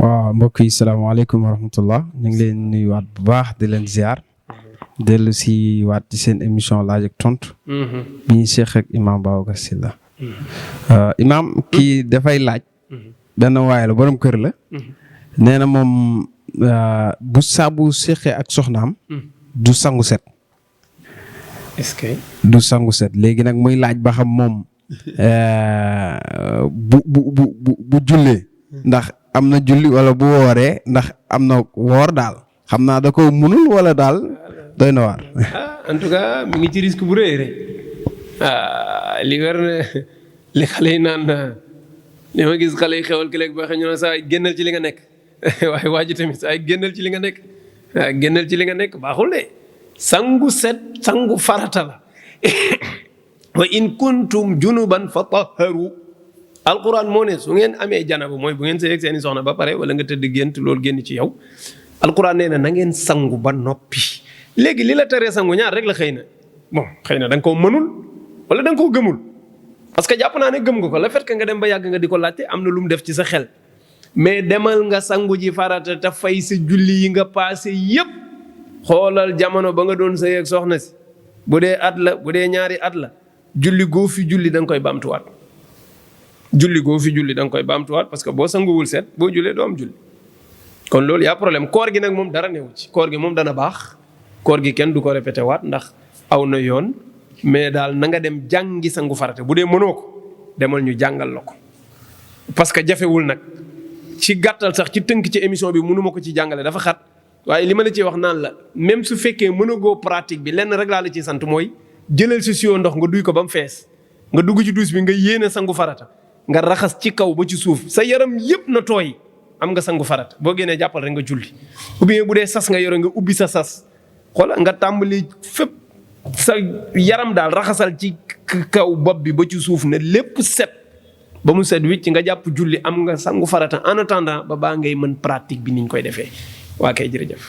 waaw mbokk yi salaamaaleykum wa rahmatullah ñu ngi leen nuyuwaat bu baax di leen ziar dellu si waat ci seen émission laaj ak tontu. bi ñu seq ak Imam Babacar Sylla. Imam kii dafay laaj. benn waaye la borom kër la. nee na moom bu saabu seqee ak soxnaam. du sangu set. est-ce que. du sangu set léegi nag muy laaj ba xam moom bu jullee. ndax am na julli wala bu wooree ndax am na woor daal xam naa da ko munul wala daal doy na waar. En tout cas mi ngi ci risque bu rëy rek li war na li xale yi naan li ma gis xale yi xewal ki léegi ba xam ñu ne saa génnal ci li nga nekk waaye waa ji tamit saa génnal ci li nga nekk génnal ci li nga nekk baaxul de sangu set sangu farata la wa in kuntum junuban fa tahharu alquran moo ne su ngeen amee janaba mooy bu ngeen sëy ak seeni soxna ba pare wala nga tëdd gént loolu génn ci yow alquran nee na ngeen sangu ba noppi léegi li la teree sangu ñaar rek la xëy na bon xëy na da nga koo mënul wala da nga koo gëmul parce que jàpp naa ne gëm nga ko le fait que nga dem ba yàgg nga di ko laajte am na lu mu def ci sa xel mais demal nga sangu ji farata te fay sa julli yi nga passé yépp xoolal jamono ba nga doon sëy ak soxna si bu dee at la bu dee ñaari at la julli goo fi julli da nga koy baamtuwaat julli goo fi julli da nga koy baamtuwaat parce que boo sanguwul set boo jullee doo am julli kon loolu yaa problème koor gi nag moom dara newu ci koor gi moom dana baax koor gi kenn du ko répété waat ndax aw na yoon mais daal na nga dem jàngi sangu farate bu dee mënoo ko demal ñu jàngal la ko parce que jafewul nag ci gàttal sax ci tënk ci émission bi mënuma ko ci jàngale dafa xat waaye li ma la ciy wax naan la même su fekkee mënagoo pratique bi lenn rek laa la ciy sant mooy jëlal si siyoo ndox nga duy ko ba mu fees nga dugg ci duus bi nga yéene sangu farata nga raxas ci kaw ba ci suuf sa yaram yépp na tooy am nga sangu farata boo génnee jàppal rek nga julli ou bien bu dee sas nga yore nga ubbi sa sas xoola nga tàmbali fépp sa yaram daal raxasal ci kaw bopp bi ba ci suuf ne lépp set ba mu set wicc nga jàpp julli am nga sangu farata en attendant ba baa ngay mën pratique bi niñ koy defee waa kay jërëjëf